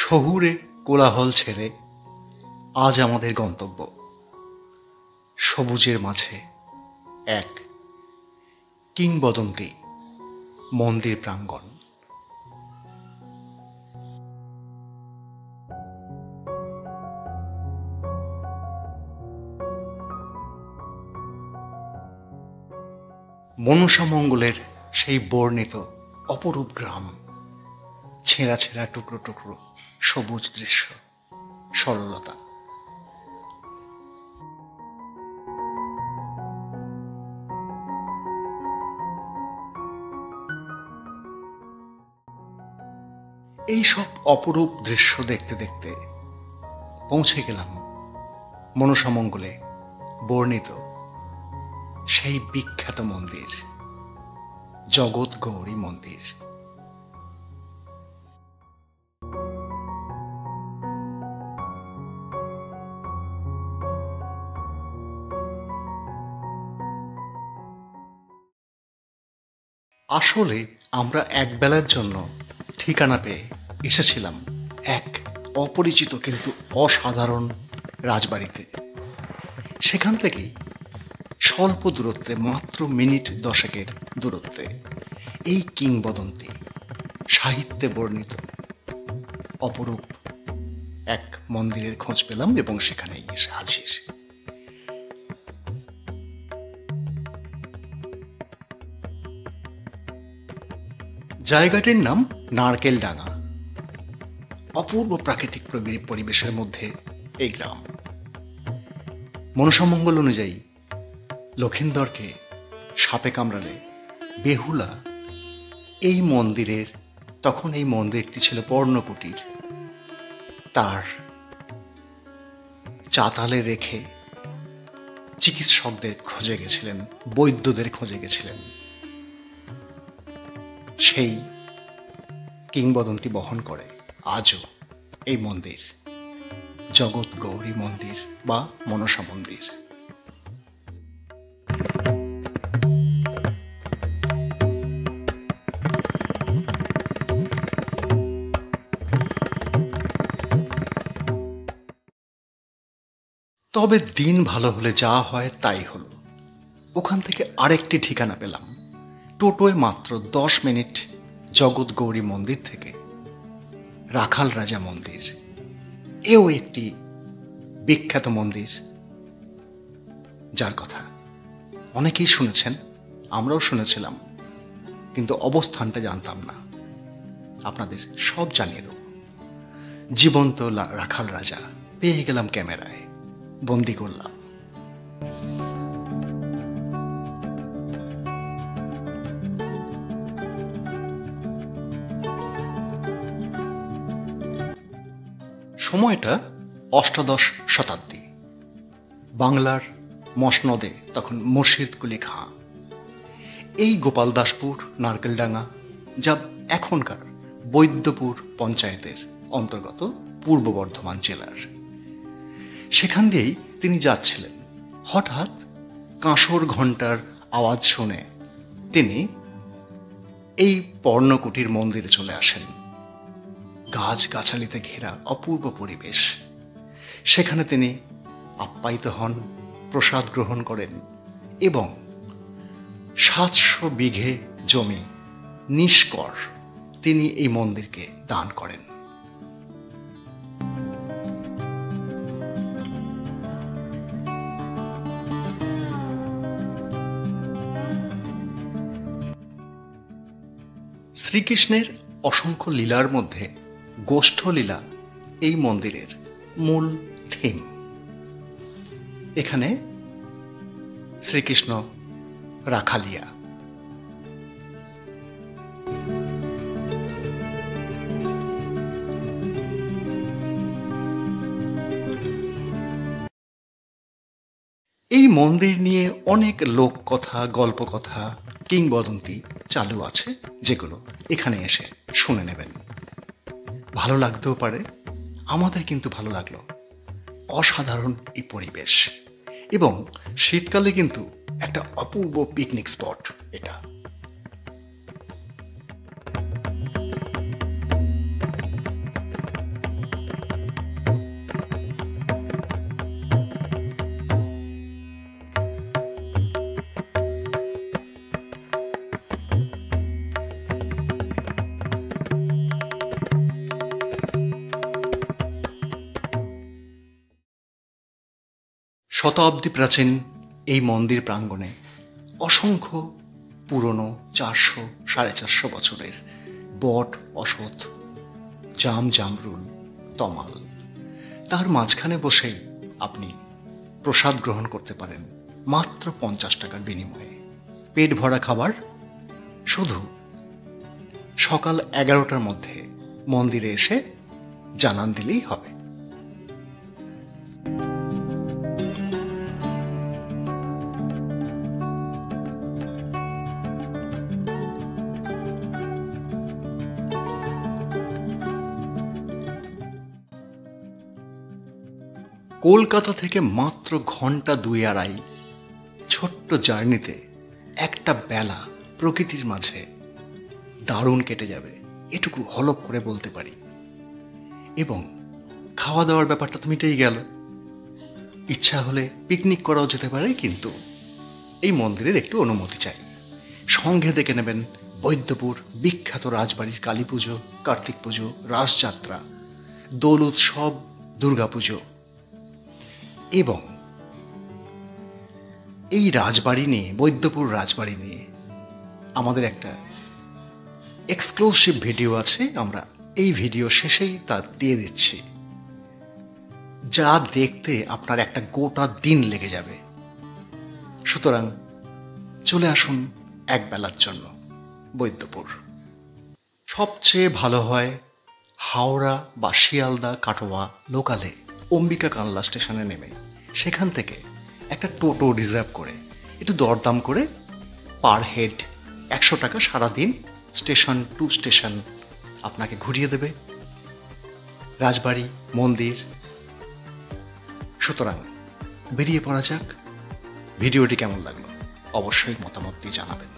শহুরে কোলাহল ছেড়ে আজ আমাদের গন্তব্য সবুজের মাঝে এক কিংবদন্তি মন্দির প্রাঙ্গণ। মনসামঙ্গলের সেই বর্ণিত অপরূপ গ্রাম, ছেঁড়া ছেঁড়া টুকরো টুকরো সবুজ দৃশ্য, সরলতা। এই সব অপরূপ দৃশ্য দেখতে দেখতে পৌঁছে গেলাম মনসামঙ্গলে বর্ণিত সেই বিখ্যাত মন্দির, জগৎ গৌরী মন্দির। আসলে আমরা একবেলার জন্য ঠিকানা পেয়ে এসেছিলাম এক অপরিচিত কিন্তু অসাধারণ রাজবাড়িতে। সেখান থেকেই স্বল্প দূরত্বে, মাত্র মিনিট 10 দূরত্বে এই কিংবদন্তি, সাহিত্যে বর্ণিত অপরূপ এক মন্দিরের খোঁজ পেলাম এবং সেখানে এসে হাজির। জায়গাটির নাম নারকেলডাঙ্গা। অপূর্ব প্রাকৃতিক পরিবেশের মধ্যে এই গ্রাম। মনসামঙ্গল অনুযায়ী লক্ষিন্দরকে সাপে কামড়ালে বেহুলা এই মন্দিরের, তখন এই মন্দিরটি ছিল পর্ণকুটির, তার চাতালে রেখে চিকিৎসকদের খোঁজে গেছিলেন, বৈদ্যদের খোঁজে গেছিলেন। সেই কিংবদন্তি বহন করে আজও এই মন্দির, জগৎ গৌরী মন্দির বা মনসা মন্দির। তবে দিন ভালো হলে যা হয় তাই হলো। ওখান থেকে আরেকটি ঠিকানা পেলাম, টোটোয় মাত্র 10 মিনিট জগৎ গৌরী মন্দির থেকে রাখাল রাজা মন্দির। এও একটি বিখ্যাত মন্দির, যার কথা অনেকেই শুনেছেন, আমরাও শুনেছিলাম, কিন্তু অবস্থানটা জানতাম না। আপনাদের সব জানিয়ে দেব। জীবন্ত রাখাল রাজা পেয়ে গেলাম, ক্যামেরায় বন্দি করলাম। সময়টা অষ্টাদশ শতাব্দী। বাংলার মসনদে তখন মুর্শিদ কুলি খাঁ। এই গোপালদাসপুর নারকেলডাঙ্গা, যা এখনকার বৈদ্যপুর পঞ্চায়েতের অন্তর্গত পূর্ব বর্ধমান জেলার, সেখান দিয়েই তিনি যাচ্ছিলেন। হঠাৎ কাঁসর ঘণ্টার আওয়াজ শুনে তিনি এই পর্ণকুটির মন্দিরে চলে আসেন। গাছ গাছালিতে ঘেরা অপূর্ব পরিবেশ, সেখানে তিনি আপ্যায়িত হন, প্রসাদ গ্রহণ করেন এবং 700 বিঘে জমি নিষ্কর তিনি এই মন্দিরকে দান করেন। শ্রীকৃষ্ণের অসংখ্য লীলার মধ্যে গোষ্ঠলীলা এই মন্দিরের মূল থিম। এখানে শ্রীকৃষ্ণ রাখালিয়া। এই মন্দির নিয়ে অনেক লোককথা, গল্পকথা, কিংবদন্তি চালু আছে, যেগুলো এখানে এসে শুনে নেবেন। ভালো লাগতেও পারে, আমাদের কিন্তু ভালো লাগলো। অসাধারণ এই পরিবেশ এবং শীতকালে কিন্তু একটা অপূর্ব পিকনিক স্পট এটা। শতাব্দী প্রাচীন এই মন্দির প্রাঙ্গণে অসংখ্য পুরনো 400-450 বছরের বট, অশ্বত্থ, জামরুল, তমাল, তার মাঝখানে বসে আপনি প্রসাদ গ্রহণ করতে পারেন মাত্র 50 টাকার বিনিময়ে। পেট ভরা খাবার শুধু সকাল 11টার মধ্যে মন্দিরে এসে জানান দিলেই হবে। কলকাতা থেকে মাত্র ঘন্টা 2-2.5 ছোট্ট জার্নিতে একটা বেলা প্রকৃতির মাঝে দারুণ কেটে যাবে, এটুকু হলপ করে বলতে পারি। এবং খাওয়া দাওয়ার ব্যাপারটা তো মিটেই গেল। ইচ্ছা হলে পিকনিক করাও যেতে পারে, কিন্তু এই মন্দিরের একটু অনুমতি চাই। সঙ্গে দেখে নেবেন বৈদ্যপুর বিখ্যাত রাজবাড়ির কালী পুজো, কার্তিক পুজো, রাসযাত্রা, দোল উৎসব, দুর্গাপুজো। এবং এই রাজবাড়ি নিয়ে, বৈদ্যপুর রাজবাড়ি নিয়ে আমাদের একটা এক্সক্লুসিভ ভিডিও আছে, আমরা এই ভিডিও শেষেই তা দিয়ে দিচ্ছি, যা দেখতে আপনার একটা গোটা দিন লেগে যাবে। সুতরাং চলে আসুন এক বেলার জন্য বৈদ্যপুর। সবচেয়ে ভালো হয় হাওড়া বা শিয়ালদা কাটোয়া লোকালে অম্বিকা কানলা স্টেশনে নেমে সেখান থেকে একটা টোটো রিজার্ভ করে একটু দরদাম করে পার হেড 100 টাকা সারাদিন স্টেশন টু স্টেশন আপনাকে ঘুরিয়ে দেবে রাজবাড়ি মন্দির। সুতরাং বেরিয়ে পড়া যাক। ভিডিওটি কেমন লাগলো অবশ্যই মতামত দিয়ে জানাবেন।